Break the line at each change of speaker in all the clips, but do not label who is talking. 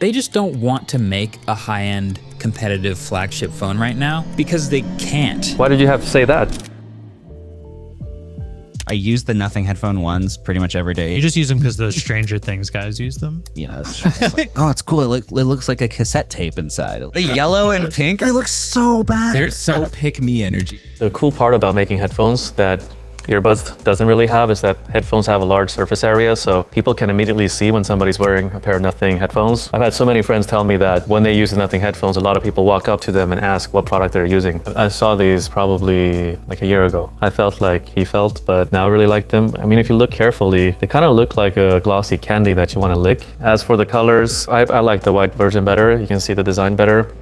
They just don't want to make a high-end competitive flagship phone right now because they can't.
Why did you have to say that?
I use the Nothing Headphone ones pretty much every day.
You just use them because the Stranger Things guys use them?
Yeah, it's like, oh, it's cool. It looks like a cassette tape inside. The yellow and pink, it looks so bad. They're so pick-me energy.
The cool part about making headphones that earbuds doesn't really have is that headphones have a large surface area, so people can immediately see when somebody's wearing a pair of Nothing headphones. I've had so many friends tell me that when they use the Nothing headphones, a lot of people walk up to them and ask what product they're using. I saw these probably like a year ago. I felt like he felt, but now I really like them. I mean, if you look carefully, they kind of look like a glossy candy that you want to lick. As for the colors, I like the white version better. You can see the design better.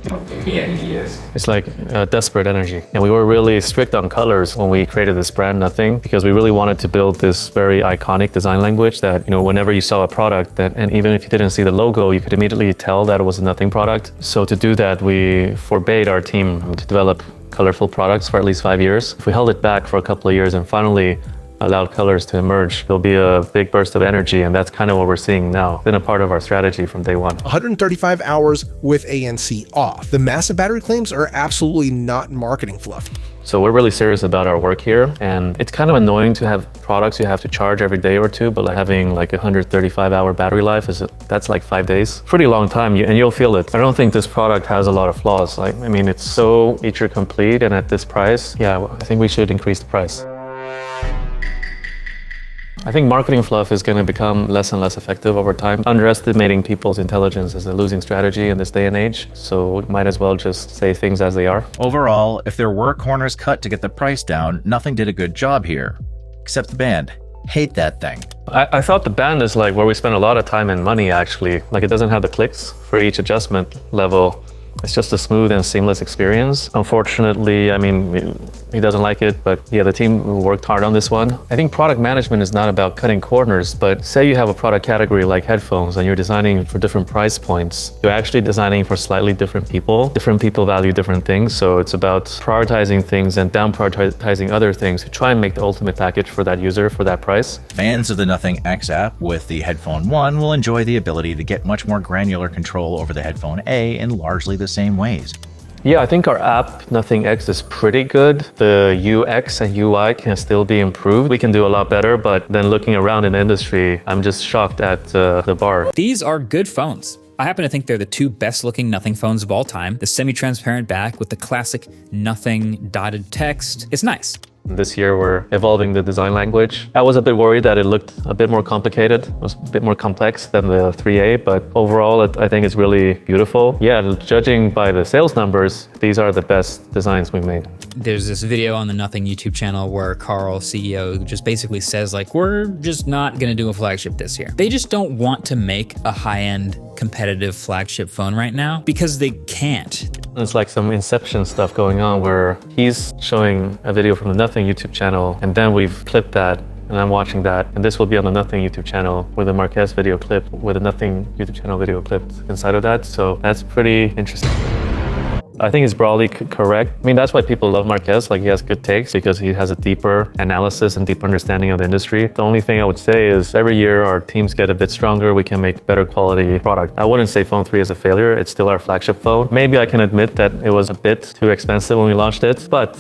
Yeah, he is.
It's like desperate energy. And we were really strict on colors when we created this brand, Nothing, because we really wanted to build this very iconic design language that, you know, whenever you saw a product, and even if you didn't see the logo, you could immediately tell that it was a Nothing product. So to do that, we forbade our team to develop colorful products for at least 5 years. If we held it back for a couple of years and finally allowed colors to emerge, there'll be a big burst of energy, and that's kind of what we're seeing now. It's been a part of our strategy from day one.
135 hours with ANC off. The massive battery claims are absolutely not marketing fluff.
So we're really serious about our work here, and it's kind of annoying to have products you have to charge every day or two, but like having like 135-hour battery life, that's like 5 days. Pretty long time, and you'll feel it. I don't think this product has a lot of flaws. Like, I mean, it's so feature complete, and at this price, yeah, I think we should increase the price. I think marketing fluff is going to become less and less effective over time. Underestimating people's intelligence is a losing strategy in this day and age, so we might as well just say things as they are.
Overall, if there were corners cut to get the price down, Nothing did a good job here. Except the band. Hate that thing.
I thought the band is like where we spend a lot of time and money, actually. Like, it doesn't have the clicks for each adjustment level. It's just a smooth and seamless experience. Unfortunately, I mean, he doesn't like it, but yeah, the team worked hard on this one. I think product management is not about cutting corners, but say you have a product category like headphones and you're designing for different price points. You're actually designing for slightly different people. Different people value different things, so it's about prioritizing things and down prioritizing other things to try and make the ultimate package for that user for that price.
Fans of the Nothing X app with the Headphone 1 will enjoy the ability to get much more granular control over the Headphone A in largely the same ways.
Yeah, I think our app, Nothing X, is pretty good. The UX and UI can still be improved. We can do a lot better, but then looking around in the industry, I'm just shocked at the bar.
These are good phones. I happen to think they're the two best looking Nothing phones of all time. The semi-transparent back with the classic Nothing dotted text. It's nice.
This year, we're evolving the design language. I was a bit worried that it looked a bit more complicated. It was a bit more complex than the 3A, but overall, I think it's really beautiful. Yeah, judging by the sales numbers, these are the best designs we've made.
There's this video on the Nothing YouTube channel where Carl, CEO, just basically says, like, we're just not gonna do a flagship this year. They just don't want to make a high-end competitive flagship phone right now because they can't.
It's like some Inception stuff going on where he's showing a video from the Nothing YouTube channel, and then we've clipped that, and I'm watching that, and this will be on the Nothing YouTube channel with a Marquez video clip, with a Nothing YouTube channel video clipped inside of that, so that's pretty interesting. I think it's broadly correct. I mean, that's why people love Marquez. Like, he has good takes because he has a deeper analysis and deep understanding of the industry. The only thing I would say is every year our teams get a bit stronger. We can make better quality product. I wouldn't say Phone 3 is a failure. It's still our flagship phone. Maybe I can admit that it was a bit too expensive when we launched it. But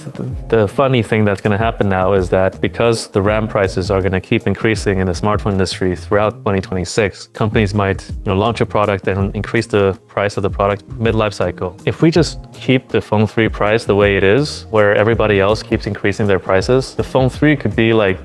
the funny thing that's going to happen now is that because the RAM prices are going to keep increasing in the smartphone industry throughout 2026, companies might, launch a product and increase the price of the product mid-life cycle. If we just keep the Phone 3 price the way it is, where everybody else keeps increasing their prices, the Phone 3 could be like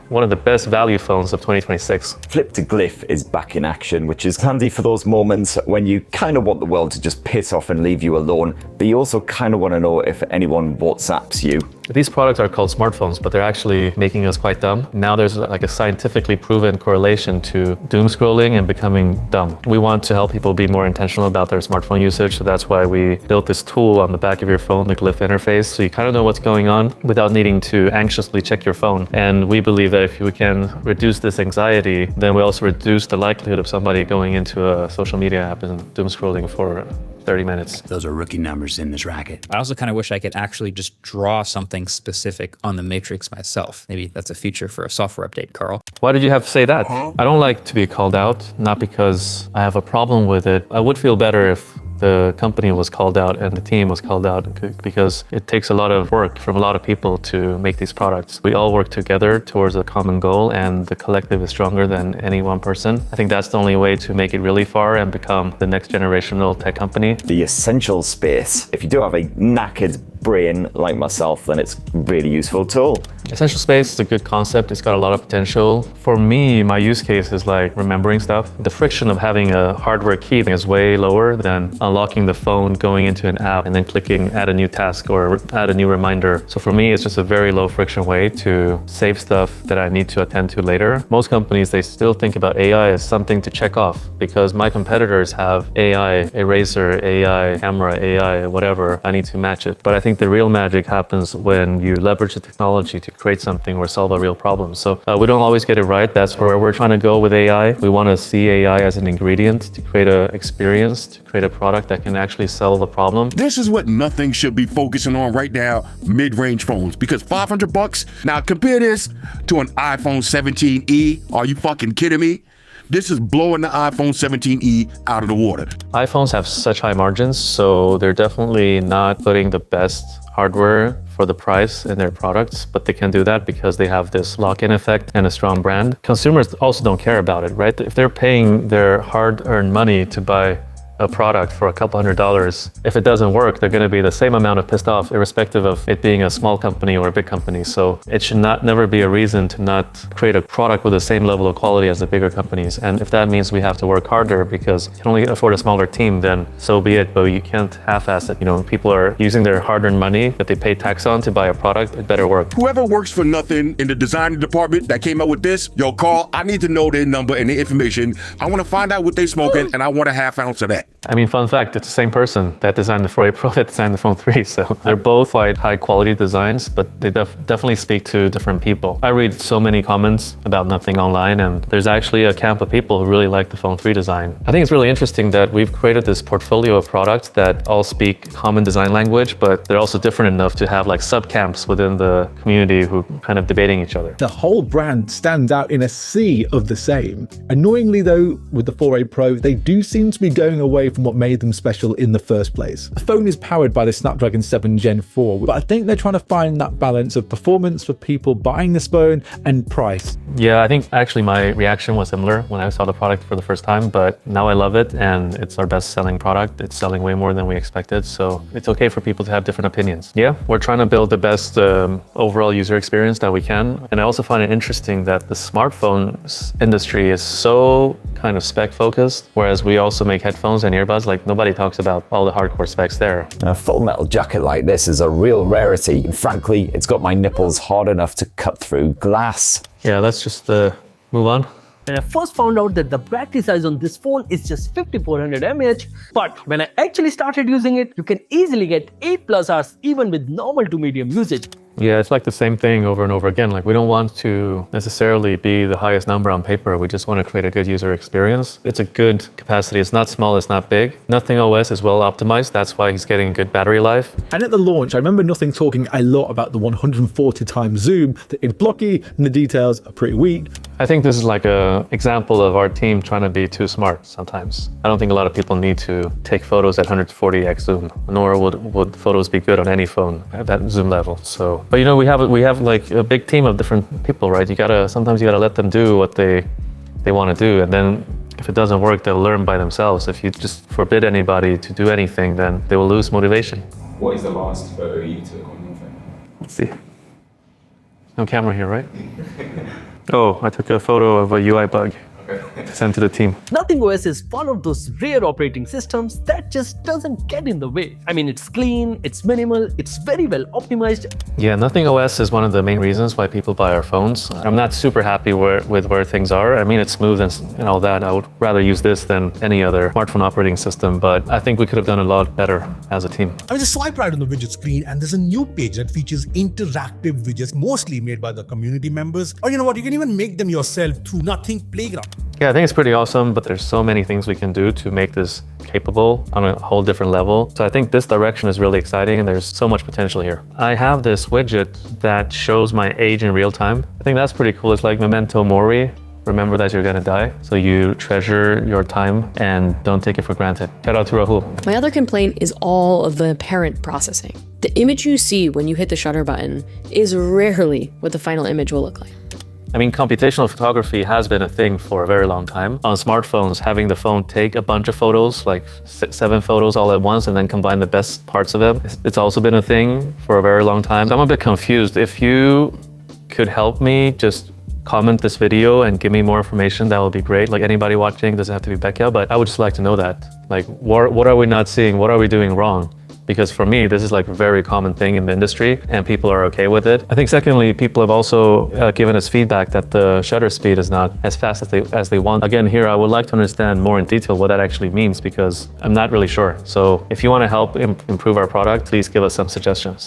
one of the best value phones of 2026.
Flip to Glyph is back in action, which is handy for those moments when you kind of want the world to just piss off and leave you alone, but you also kind of want to know if anyone WhatsApps you.
These products are called smartphones, but they're actually making us quite dumb. Now there's like a scientifically proven correlation to doomscrolling and becoming dumb. We want to help people be more intentional about their smartphone usage, so that's why we built this tool on the back of your phone, the Glyph interface, so you kind of know what's going on without needing to anxiously check your phone. And we believe that if we can reduce this anxiety, then we also reduce the likelihood of somebody going into a social media app and doomscrolling for 30 minutes.
Those are rookie numbers in this racket.
I also kind of wish I could actually just draw something something specific on the matrix myself. Maybe that's a feature for a software update, Carl.
Why did you have to say that? I don't like to be called out, not because I have a problem with it. I would feel better if the company was called out and the team was called out, because it takes a lot of work from a lot of people to make these products. We all work together towards a common goal, and the collective is stronger than any one person. I think that's the only way to make it really far and become the next generational tech company.
The essential space. If you do have a knackered brain like myself, then it's a really useful tool.
Essential space is a good concept. It's got a lot of potential. For me, my use case is like remembering stuff. The friction of having a hardware key is way lower than unlocking the phone, going into an app, and then clicking add a new task or add a new reminder. So for me, it's just a very low friction way to save stuff that I need to attend to later. Most companies, they still think about AI as something to check off, because my competitors have AI eraser, AI camera, AI whatever. I need to match it. But I think the real magic happens when you leverage the technology to create something or solve a real problem. So we don't always get it right. That's where we're trying to go with AI. We want to see AI as an ingredient to create an experience, to create a product that can actually solve a problem.
This is what nothing should be focusing on right now, mid-range phones, because $500, now compare this to an iPhone 17e. Are you fucking kidding me? This is blowing the iPhone 17e out of the water.
iPhones have such high margins, so they're definitely not putting the best hardware for the price in their products, but they can do that because they have this lock-in effect and a strong brand. Consumers also don't care about it, right? If they're paying their hard-earned money to buy a product for a couple $100s, if it doesn't work, they're going to be the same amount of pissed off, irrespective of it being a small company or a big company. So it should never be a reason to not create a product with the same level of quality as the bigger companies. And if that means we have to work harder because you can only afford a smaller team, then so be it. But you can't half-ass it. You know, people are using their hard-earned money that they pay tax on to buy a product. It better work.
Whoever works for nothing in the design department that came up with this, yo, Carl, I need to know their number and their information. I want to find out what they smoking, and I want a half ounce of that.
I mean, fun fact, it's the same person that designed the 4A Pro that designed the Phone 3. So they're both quite high quality designs, but they definitely speak to different people. I read so many comments about Nothing online, and there's actually a camp of people who really like the Phone 3 design. I think it's really interesting that we've created this portfolio of products that all speak common design language, but they're also different enough to have like sub-camps within the community who kind of debating each other.
The whole brand stands out in a sea of the same. Annoyingly though, with the 4A Pro, they do seem to be going away from what made them special in the first place. The phone is powered by the Snapdragon 7 Gen 4, but I think they're trying to find that balance of performance for people buying this phone and price.
Yeah, I think actually my reaction was similar when I saw the product for the first time, but now I love it and it's our best selling product. It's selling way more than we expected, so it's okay for people to have different opinions. Yeah, we're trying to build the best overall user experience that we can. And I also find it interesting that the smartphone industry is so kind of spec focused, whereas we also make headphones and earbuds. Like nobody talks about all the hardcore specs there.
A full metal jacket like this is a real rarity. And frankly, it's got my nipples hard enough to cut through glass.
Yeah, let's just move on.
When I first found out that the battery size on this phone is just 5400 mAh, but when I actually started using it, you can easily get 8+ hours even with normal to medium usage.
Yeah, it's like the same thing over and over again. Like we don't want to necessarily be the highest number on paper. We just want to create a good user experience. It's a good capacity. It's not small, it's not big. Nothing OS is well optimized. That's why he's getting good battery life.
And at the launch, I remember Nothing talking a lot about the 140 times zoom, that it's blocky and the details are pretty weak.
I think this is like an example of our team trying to be too smart sometimes. I don't think a lot of people need to take photos at 140x zoom, nor would photos be good on any phone at that zoom level. So, but you know, we have like a big team of different people, right? Sometimes you gotta let them do what they want to do, and then if it doesn't work, they'll learn by themselves. If you just forbid anybody to do anything, then they will lose motivation.
What is the last photo you took on Nothing?
Let's see. No camera here, right? Oh, I took a photo of a UI bug to send to the team.
Nothing OS is one of those rare operating systems that just doesn't get in the way. I mean, it's clean, it's minimal, it's very well optimized.
Yeah, Nothing OS is one of the main reasons why people buy our phones. I'm not super happy with where things are. I mean, it's smooth and all that. I would rather use this than any other smartphone operating system, but I think we could have done a lot better as a team.
I just swipe right on the widget screen and there's a new page that features interactive widgets, mostly made by the community members. Or you know what, you can even make them yourself through Nothing Playground.
Yeah, I think it's pretty awesome, but there's so many things we can do to make this capable on a whole different level. So I think this direction is really exciting and there's so much potential here. I have this widget that shows my age in real time. I think that's pretty cool. It's like Memento Mori. Remember that you're gonna die. So you treasure your time and don't take it for granted. Shout out to Rahul.
My other complaint is all of the parent processing. The image you see when you hit the shutter button is rarely what the final image will look like.
I mean, computational photography has been a thing for a very long time. On smartphones, having the phone take a bunch of photos, like 7 photos all at once, and then combine the best parts of them, it's also been a thing for a very long time. I'm a bit confused. If you could help me, just comment this video and give me more information, that would be great. Like anybody watching, doesn't have to be Becca, but I would just like to know that. Like, what are we not seeing? What are we doing wrong? Because for me, this is like a very common thing in the industry and people are okay with it. I think secondly, people have also given us feedback that the shutter speed is not as fast as they want. Again, here, I would like to understand more in detail what that actually means because I'm not really sure. So if you want to help improve our product, please give us some suggestions.